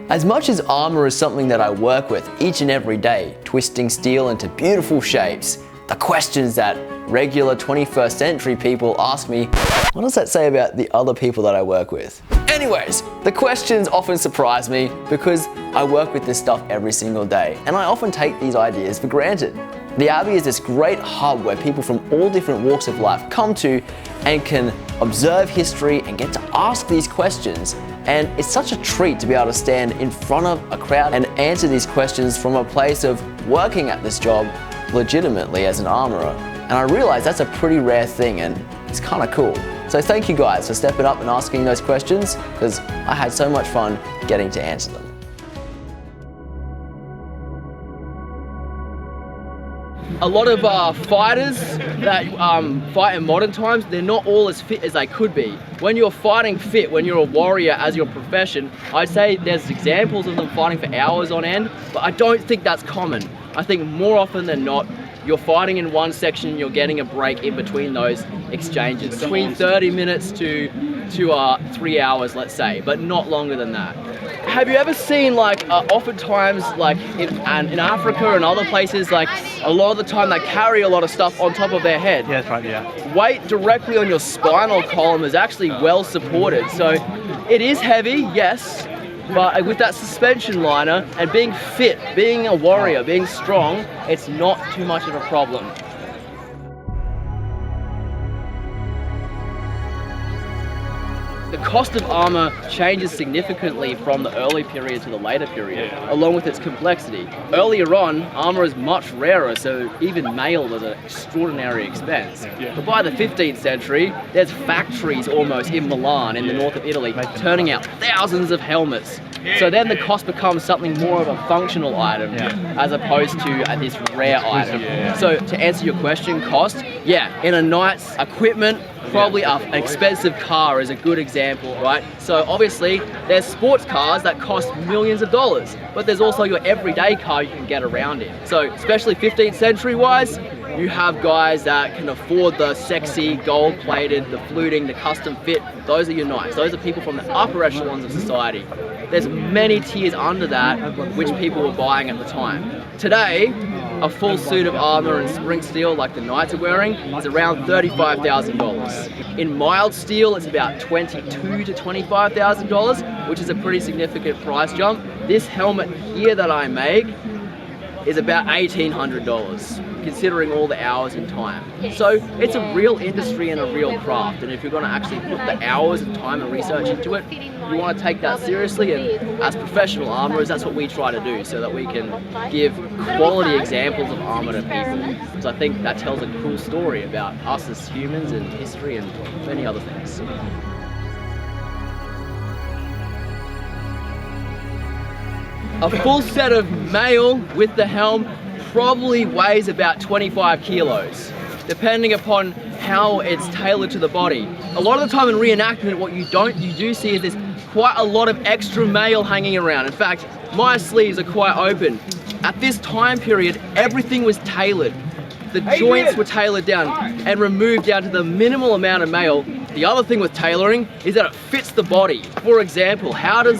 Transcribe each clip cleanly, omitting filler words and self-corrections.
As much as armor is something that I work with each and every day, twisting steel into beautiful shapes, the questions that regular 21st century people ask me, what does that say about the other people that I work with? Anyways, the questions often surprise me because I work with this stuff every single day, and I often take these ideas for granted. The Abbey is this great hub where people from all different walks of life come to and can observe history and get to ask these questions. And it's such a treat to be able to stand in front of a crowd and answer these questions from a place of working at this job legitimately as an armorer. And I realize that's a pretty rare thing, and it's kind of cool. So thank you guys for stepping up and asking those questions, because I had so much fun getting to answer them. A lot of fighters that fight in modern times, they're not all as fit as they could be. When you're fighting fit, when you're a warrior as your profession, I'd say there's examples of them fighting for hours on end, but I don't think that's common. I think more often than not, you're fighting in one section, you're getting a break in between those exchanges. Between 30 minutes to 3 hours, let's say, but not longer than that. Have you ever seen, like, oftentimes, like in Africa and other places, like a lot of the time they carry a lot of stuff on top of their head? Yeah, that's right, yeah. Weight directly on your spinal column is actually well supported. So it is heavy, yes, but with that suspension liner and being fit, being a warrior, being strong, it's not too much of a problem. The cost of armor changes significantly from the early period to the later period, along with its complexity. Earlier on, armor is much rarer, so even mail was an extraordinary expense. But by the 15th century, there's factories almost in Milan, in the north of Italy, turning out thousands of helmets. So then the cost becomes something more of a functional item, as opposed to this rare item. So to answer your question, cost, in a knight's equipment, probably an expensive car is a good example, right? So obviously there's sports cars that cost millions of dollars, but there's also your everyday car you can get around in. So especially 15th century wise, you have guys that can afford the sexy, gold-plated, the fluting, the custom fit. Those are your knights. Those are people from the upper echelons of society. There's many tiers under that which people were buying at the time. Today, a full suit of armor and spring steel like the knights are wearing is around $35,000. In mild steel, it's about $22,000 to $25,000, which is a pretty significant price jump. This helmet here that I make is about $1,800, considering all the hours and time. So it's a real industry and a real craft, and if you're going to actually put the hours of time and research into it, you want to take that seriously, and as professional armorers, that's what we try to do, so that we can give quality examples of armor to people. Because I think that tells a cool story about us as humans and history and many other things. A full set of mail with the helm probably weighs about 25 kilos, depending upon how it's tailored to the body. A lot of the time in reenactment, what you do see is there's quite a lot of extra mail hanging around. In fact, my sleeves are quite open. At this time period, everything was tailored. The joints were tailored down and removed down to the minimal amount of mail. The other thing with tailoring is that it fits the body. For example, how does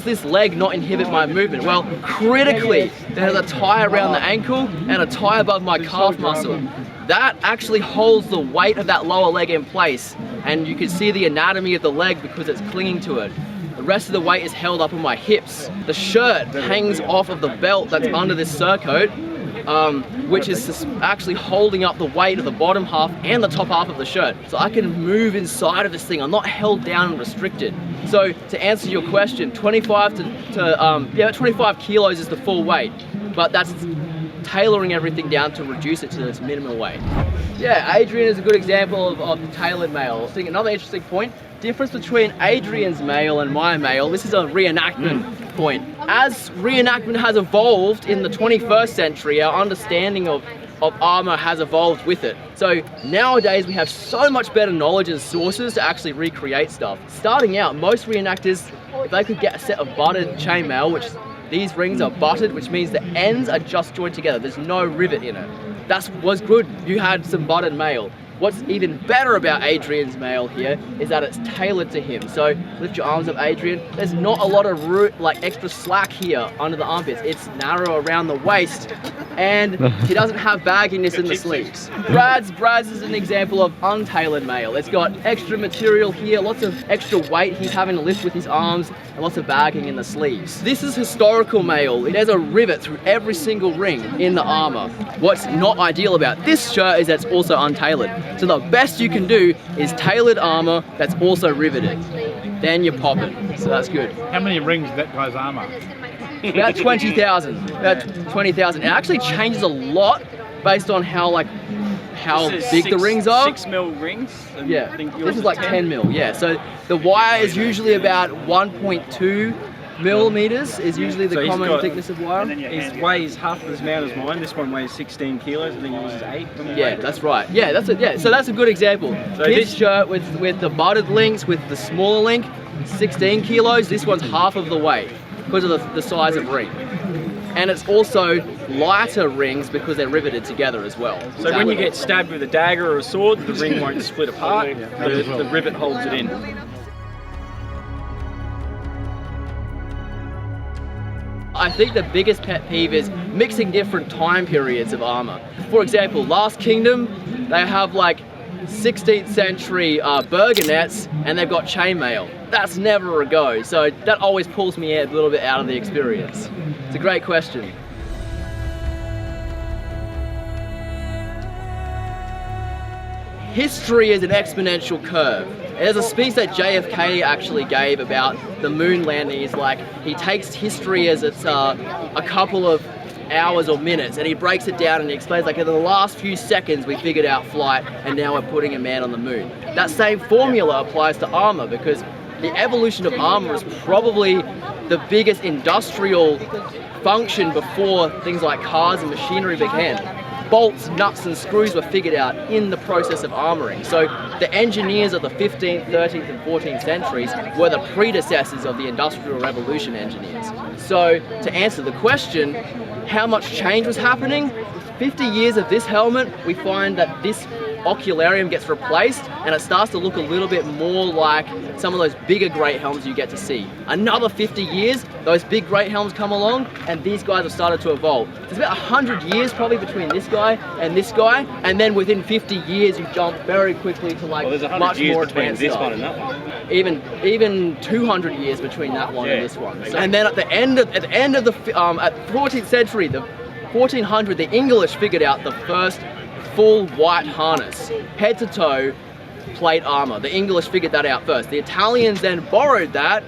this leg not inhibit my movement? Well, critically, there's a tie around the ankle and a tie above my calf muscle. That actually holds the weight of that lower leg in place, and you can see the anatomy of the leg because it's clinging to it. The rest of the weight is held up on my hips. The shirt hangs off of the belt that's under this surcoat, which is actually holding up the weight of the bottom half and the top half of the shirt. So I can move inside of this thing. I'm not held down and restricted. So to answer your question, 25 kilos is the full weight, but that's tailoring everything down to reduce it to its minimal weight. Yeah, Adrian is a good example of the tailored mail. I think another interesting point, difference between Adrian's mail and my mail, this is a reenactment point. As reenactment has evolved in the 21st century, our understanding of armor has evolved with it. So nowadays we have so much better knowledge and sources to actually recreate stuff. Starting out, most reenactors, if they could get a set of butted chainmail, which these rings are butted, which means the ends are just joined together. There's no rivet in it. That was good. You had some butted mail. What's even better about Adrian's mail here is that it's tailored to him. So lift your arms up, Adrian. There's not a lot of extra slack here under the armpits. It's narrow around the waist, and he doesn't have bagginess in the sleeves. Brad's is an example of untailored mail. It's got extra material here, lots of extra weight he's having to lift with his arms, and lots of bagging in the sleeves. This is historical mail. There's a rivet through every single ring in the armor. What's not ideal about this shirt is that it's also untailored. So the best you can do is tailored armor that's also riveted. Then you're popping. So that's good. How many rings is that guy's armor? About 20,000. About 20,000. It actually changes a lot based on how big the rings are. 6 mil rings. Yeah, this is like 10 mil. Yeah, so the wire is usually about 1.2 millimeters is usually the common thickness of wire. His weighs half as amount as mine. This one weighs 16 kilos. I think yours is 8. Yeah, that's right. Yeah, so that's a good example. So this shirt with the butted links, with the smaller link, 16 kilos. This one's half of the weight because of the size of ring. And it's also lighter rings because they're riveted together as well. So when you get stabbed with a dagger or a sword, the ring won't split apart. The rivet holds it in. I think the biggest pet peeve is mixing different time periods of armor. For example, Last Kingdom, they have like 16th century burgonets and they've got chainmail. That's never a go, so that always pulls me a little bit out of the experience. It's a great question. History is an exponential curve. There's a speech that JFK actually gave about the moon landing. He's like, he takes history as it's a couple of hours or minutes, and he breaks it down and he explains like in the last few seconds we figured out flight and now we're putting a man on the moon. That same formula applies to armor because the evolution of armor is probably the biggest industrial function before things like cars and machinery began. Bolts, nuts and screws were figured out in the process of armoring. So the engineers of the 15th, 13th and 14th centuries were the predecessors of the Industrial Revolution engineers. So to answer the question, how much change was happening? 50 years of this helmet, we find that this ocularium gets replaced and it starts to look a little bit more like some of those bigger great helms you get to see. Another 50 years, those big great helms come along and these guys have started to evolve. There's about 100 years probably between this guy, and then within 50 years you jump very quickly to like much more advanced this stuff. one and that one. Even 200 years between that one and this one. So, and then at the end of the 14th century, the 1400, the English figured out the first full white harness, head to toe plate armor. The English figured that out first. The Italians then borrowed that,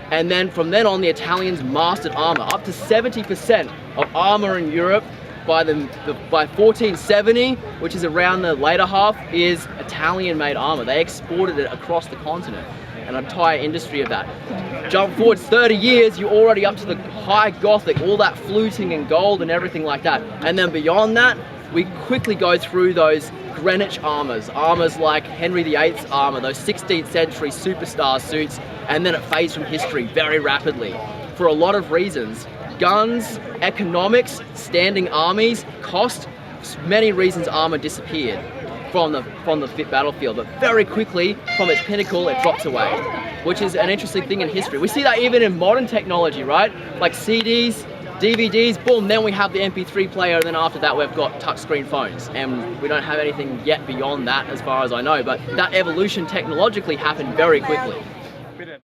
and then from then on the Italians mastered armor. Up to 70% of armor in Europe by 1470, which is around the later half, is Italian-made armor. They exported it across the continent, an entire industry of that. Jump forward 30 years, you're already up to the high Gothic, all that fluting and gold and everything like that. And then beyond that, we quickly go through those Greenwich armors like Henry VIII's armor, those 16th century superstar suits, and then it fades from history very rapidly for a lot of reasons. Guns, economics, standing armies, cost, many reasons armor disappeared from the battlefield, but very quickly from its pinnacle it drops away, which is an interesting thing in history. We see that even in modern technology, right? Like CDs, DVDs, boom, then we have the MP3 player, and then after that we've got touchscreen phones, and we don't have anything yet beyond that as far as I know, but that evolution technologically happened very quickly.